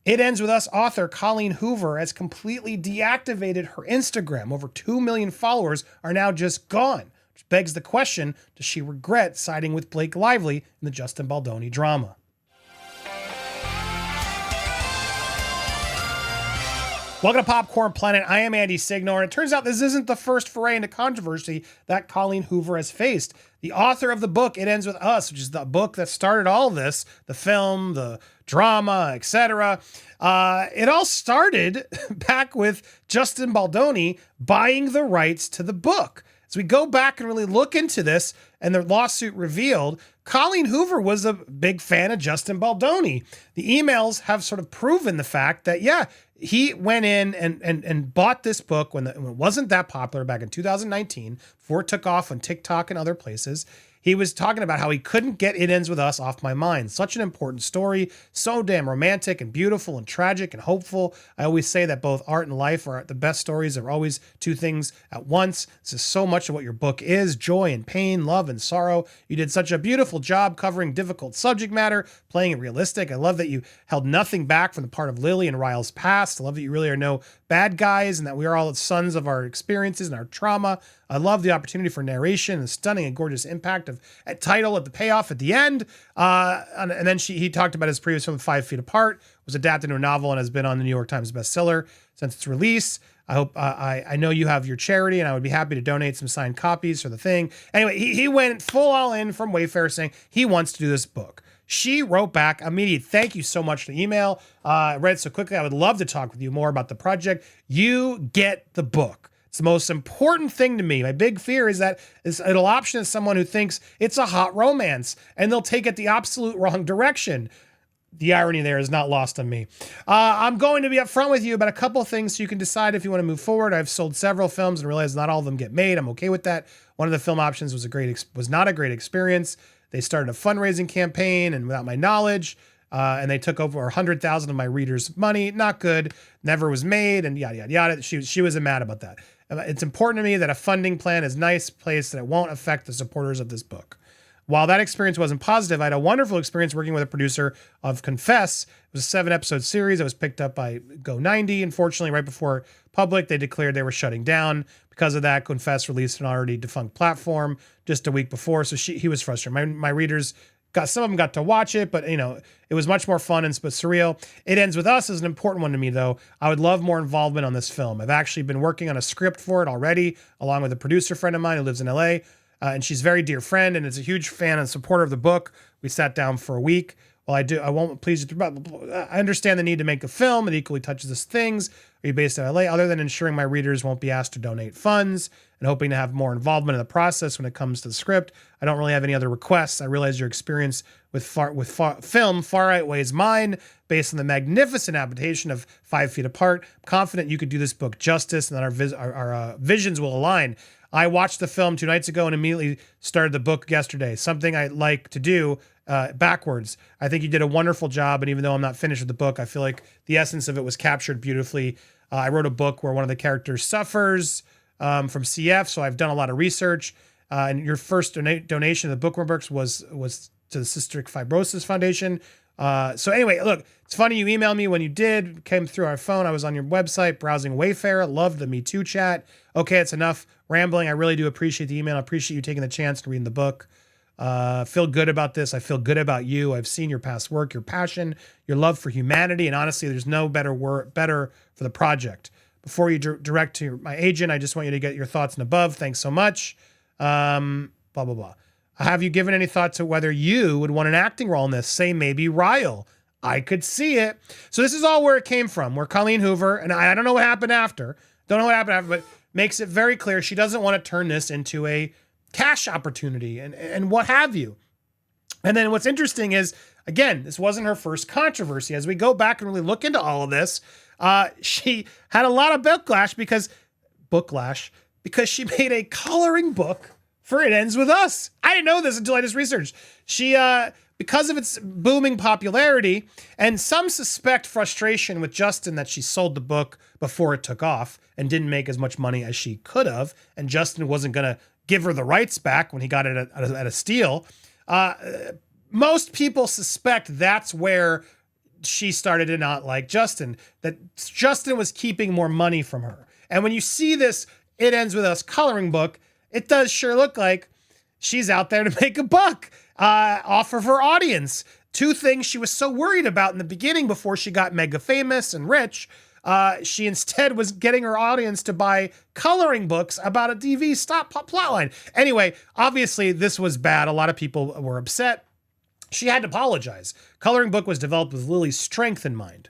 It Ends With Us author Colleen Hoover has completely deactivated her Instagram. Over 2 million followers are now just gone, which begs the question, does she regret siding with Blake Lively in the Justin Baldoni drama? Welcome to Popcorn Planet. I am Andy Signore, and it turns out this isn't the first foray into controversy that Colleen Hoover has faced. The author of the book, It Ends With Us, which is the book that started all this, the film, the drama, etc. It all started back with Justin Baldoni buying the rights to the book. As we go back and really look into this and the lawsuit revealed, Colleen Hoover was a big fan of Justin Baldoni. The emails have sort of proven the fact that, yeah, he went in and bought this book when it wasn't that popular back in 2019, before it took off on TikTok and other places. He was talking about how he couldn't get It Ends With Us off my mind. Such an important story, so damn romantic and beautiful and tragic and hopeful. I always say that both art and life are the best stories. Are always two things at once. This is so much of what your book is: joy and pain, love and sorrow. You did such a beautiful job covering difficult subject matter, playing it realistic. I love that you held nothing back from the part of Lily and Ryle's past. I love that you really are no bad guys and that we are all sons of our experiences and our trauma. I love the opportunity for narration and the stunning and gorgeous impact of a title at the payoff at the end. And then he talked about his previous film, 5 Feet Apart, was adapted into a novel and has been on the New York Times bestseller since its release. I hope, I know you have your charity, and I would be happy to donate some signed copies for the thing. Anyway, he went full all in from Wayfair saying he wants to do this book. She wrote back immediate, thank you so much for the email. I read it so quickly. I would love to talk with you more about the project. You get the book. It's the most important thing to me. My big fear is that it'll option as someone who thinks it's a hot romance and they'll take it the absolute wrong direction. The irony there is not lost on me. I'm going to be upfront with you about a couple of things so you can decide if you want to move forward. I've sold several films and realized not all of them get made. I'm okay with that. One of the film options was not a great experience. They started a fundraising campaign and without my knowledge, and they took over 100,000 of my readers' money. Not good. Never was made, and yada yada yada. She was mad about that. It's important to me that a funding plan is nice place that it won't affect the supporters of this book. While that experience wasn't positive, I had a wonderful experience working with a producer of Confess. It was a 7-episode series that was picked up by Go90. Unfortunately, right before public, they declared they were shutting down. Because of that, Confess released an already defunct platform just a week before, so he was frustrated. My readers some of them got to watch it, but it was much more fun and surreal. It Ends With Us is an important one to me, though. I would love more involvement on this film. I've actually been working on a script for it already, along with a producer friend of mine who lives in LA, and she's a very dear friend and is a huge fan and supporter of the book. We sat down for a week. Well, I won't please you. I understand the need to make a film. It equally touches us things. Are you based in LA? Other than ensuring my readers won't be asked to donate funds and hoping to have more involvement in the process when it comes to the script, I don't really have any other requests. I realize your experience with film far outweighs mine. Based on the magnificent adaptation of 5 Feet Apart, I'm confident you could do this book justice and that our visions will align. I watched the film 2 nights ago and immediately started the book yesterday, something I like to do backwards. I think you did a wonderful job, and even though I'm not finished with the book, I feel like the essence of it was captured beautifully. I wrote a book where one of the characters suffers from CF, so I've done a lot of research. And your first donation of the bookworm books was to the Cystic Fibrosis Foundation. So anyway, look, it's funny you emailed me when you did, came through our phone. I was on your website browsing Wayfair, loved the Me Too chat. Okay, it's enough rambling. I really do appreciate the email. I appreciate you taking the chance to read the book. Feel good about this. I feel good about you. I've seen your past work, your passion, your love for humanity, and honestly, there's no better for the project. Before you direct to my agent, I just want you to get your thoughts and above. Thanks so much. Blah, blah, blah. Have you given any thought to whether you would want an acting role in this? Say maybe Ryle. I could see it. So this is all where it came from, where Colleen Hoover, and I don't know what happened after. Don't know what happened after, but makes it very clear she doesn't want to turn this into a cash opportunity and what have you. And then what's interesting is, again, this wasn't her first controversy. As we go back and really look into all of this, she had a lot of backlash because she made a coloring book for It Ends With Us. I didn't know this until I just researched. She, because of its booming popularity, and some suspect frustration with Justin that she sold the book before it took off and didn't make as much money as she could have, and Justin wasn't going to give her the rights back when he got it at a steal. Most people suspect that's where she started to not like Justin, that Justin was keeping more money from her. And when you see this, It Ends With Us coloring book, it does sure look like she's out there to make a buck off of her audience. Two things she was so worried about in the beginning before she got mega famous and rich. She instead was getting her audience to buy coloring books about a DV stop plotline. Anyway, obviously this was bad. A lot of people were upset. She had to apologize. Coloring book was developed with Lily's strength in mind.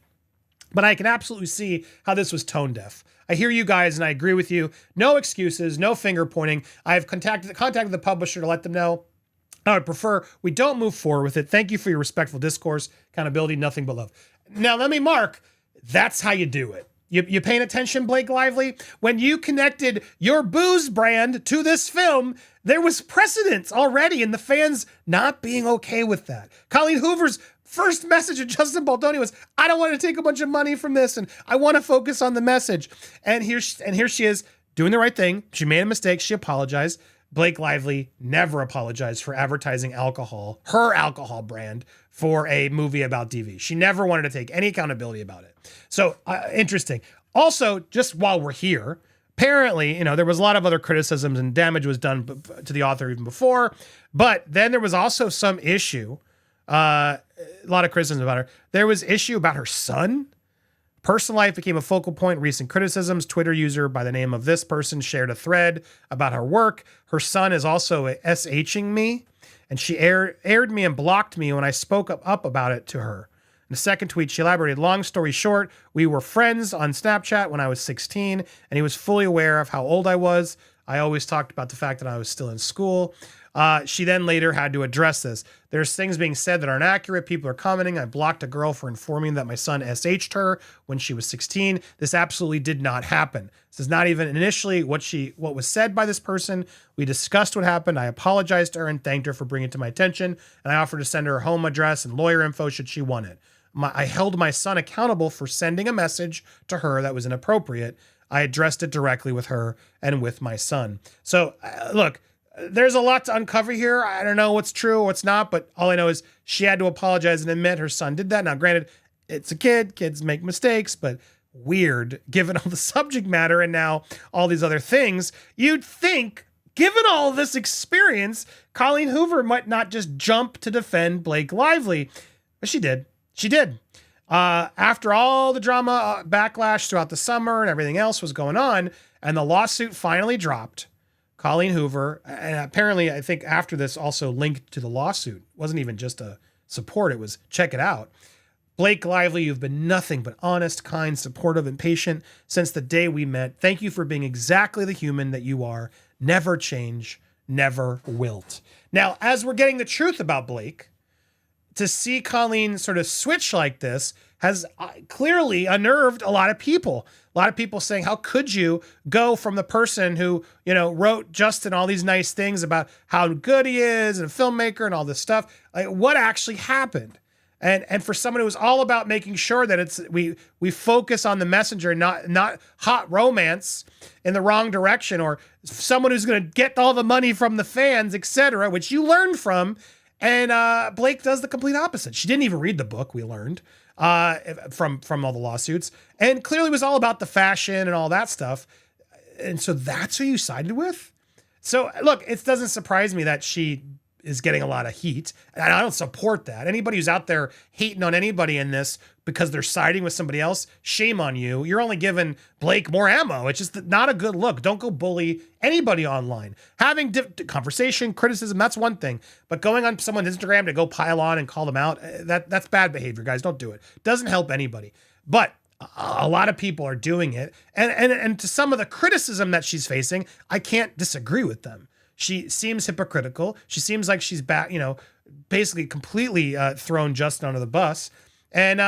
But I can absolutely see how this was tone deaf. I hear you guys and I agree with you. No excuses, no finger pointing. I have contacted the publisher to let them know I would prefer we don't move forward with it. Thank you for your respectful discourse, accountability, nothing but love. Now let me mark, that's how you do it. You paying attention, Blake Lively? When you connected your booze brand to this film, there was precedence already in the fans not being okay with that. Colleen Hoover's first message to Justin Baldoni was, I don't want to take a bunch of money from this and I want to focus on the message. And here she is doing the right thing. She made a mistake. She apologized. Blake Lively never apologized for advertising alcohol, her alcohol brand, for a movie about DV. She never wanted to take any accountability about it. So interesting. Also, just while we're here, apparently, there was a lot of other criticisms and damage was done to the author even before. But then there was also some issue, a lot of criticism about her. There was issue about her son. Personal life became a focal point. Recent criticisms. Twitter user by the name of this person shared a thread about her work. Her son is also SHing me, and she aired me and blocked me when I spoke up about it to her. In the second tweet, she elaborated, long story short, we were friends on Snapchat when I was 16, and he was fully aware of how old I was. I always talked about the fact that I was still in school. She then later had to address this. There's things being said that aren't accurate. People are commenting. I blocked a girl for informing that my son SH'd her when she was 16. This absolutely did not happen. This is not even initially what was said by this person. We discussed what happened. I apologized to her and thanked her for bringing it to my attention. And I offered to send her home address and lawyer info should she want it. I held my son accountable for sending a message to her that was inappropriate. I addressed it directly with her and with my son. So look, there's a lot to uncover here. I don't know what's true or what's not, but all I know is she had to apologize and admit her son did that. Now, granted, it's a kid. Kids make mistakes, but weird given all the subject matter and now all these other things. You'd think, given all this experience, Colleen Hoover might not just jump to defend Blake Lively, but she did. She did. After all the drama, backlash throughout the summer and everything else was going on, and the lawsuit finally dropped, Colleen Hoover, and apparently I think after this also linked to the lawsuit, it wasn't even just a support, it was check it out. Blake Lively, you've been nothing but honest, kind, supportive, and patient since the day we met. Thank you for being exactly the human that you are. Never change, never wilt. Now, as we're getting the truth about Blake, to see Colleen sort of switch like this has clearly unnerved a lot of people. A lot of people saying, how could you go from the person who, wrote Justin all these nice things about how good he is and a filmmaker and all this stuff? Like, what actually happened? And for someone who was all about making sure that we focus on the messenger, not hot romance in the wrong direction, or someone who's going to get all the money from the fans, etc., which you learned from. And Blake does the complete opposite. She didn't even read the book, we learned, from all the lawsuits. And clearly was all about the fashion and all that stuff. And so that's who you sided with? So, look, it doesn't surprise me that she is getting a lot of heat. And I don't support that. Anybody who's out there hating on anybody in this because they're siding with somebody else, shame on you. You're only giving Blake more ammo. It's just not a good look. Don't go bully anybody online. Having conversation, criticism, that's one thing. But going on someone's Instagram to go pile on and call them out, that's bad behavior, guys. Don't do it. Doesn't help anybody. But a lot of people are doing it. And to some of the criticism that she's facing, I can't disagree with them. She seems hypocritical. She seems like she's back, basically completely thrown Justin under the bus. And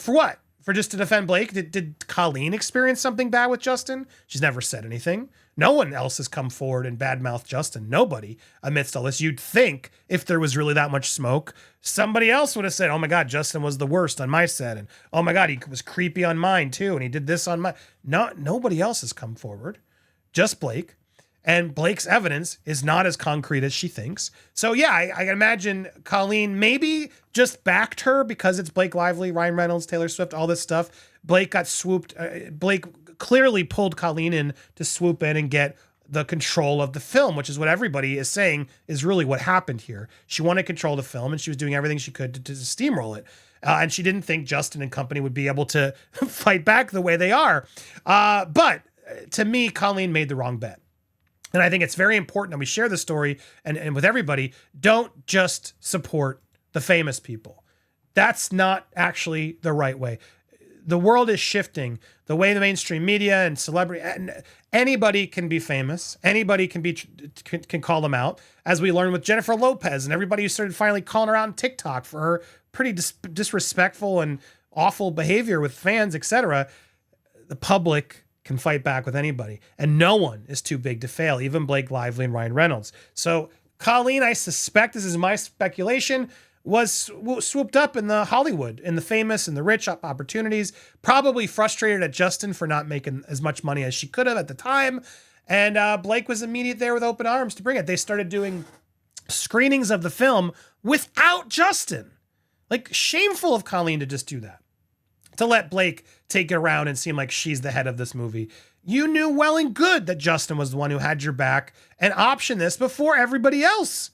for what? For just to defend Blake? Did Colleen experience something bad with Justin? She's never said anything. No one else has come forward and badmouthed Justin. Nobody amidst all this. You'd think if there was really that much smoke, somebody else would have said, oh my God, Justin was the worst on my set. And oh my God, he was creepy on mine too. And he did this on my... No, nobody else has come forward. Just Blake. And Blake's evidence is not as concrete as she thinks. So yeah, I can imagine Colleen maybe just backed her because it's Blake Lively, Ryan Reynolds, Taylor Swift, all this stuff. Blake got swooped. Blake clearly pulled Colleen in to swoop in and get the control of the film, which is what everybody is saying is really what happened here. She wanted control of the film and she was doing everything she could to steamroll it. And she didn't think Justin and company would be able to fight back the way they are. But to me, Colleen made the wrong bet. And I think it's very important that we share the story and with everybody, don't just support the famous people. That's not actually the right way. The world is shifting. The way the mainstream media and celebrity, and anybody can be famous. Anybody can call them out. As we learned with Jernnifer Lopez and everybody who started finally calling her out on TikTok for her pretty disrespectful and awful behavior with fans, etc. The public can fight back with anybody. And no one is too big to fail, even Blake Lively and Ryan Reynolds. So Colleen, I suspect, this is my speculation, was swooped up in the Hollywood, in the famous and the rich opportunities, probably frustrated at Justin for not making as much money as she could have at the time. And Blake was immediate there with open arms to bring it. They started doing screenings of the film without Justin. Like, shameful of Colleen to just do that. To let Blake take it around and seem like she's the head of this movie. You knew well and good that Justin was the one who had your back and optioned this before everybody else.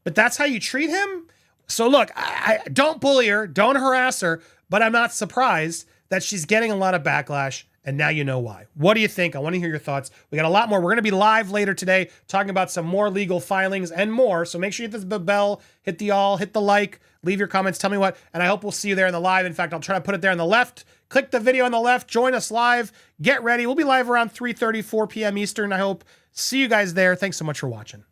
But that's how you treat him? So look, I don't bully her, don't harass her, but I'm not surprised that she's getting a lot of backlash, and now you know why. What do you think? I want to hear your thoughts. We got a lot more. We're going to be live later today talking about some more legal filings and more. So make sure you hit the bell, hit the all, hit the like, leave your comments, tell me what, and I hope we'll see you there in the live. In fact, I'll try to put it there on the left. Click the video on the left, join us live, get ready. We'll be live around 3:30, 4 p.m. Eastern, I hope. See you guys there. Thanks so much for watching.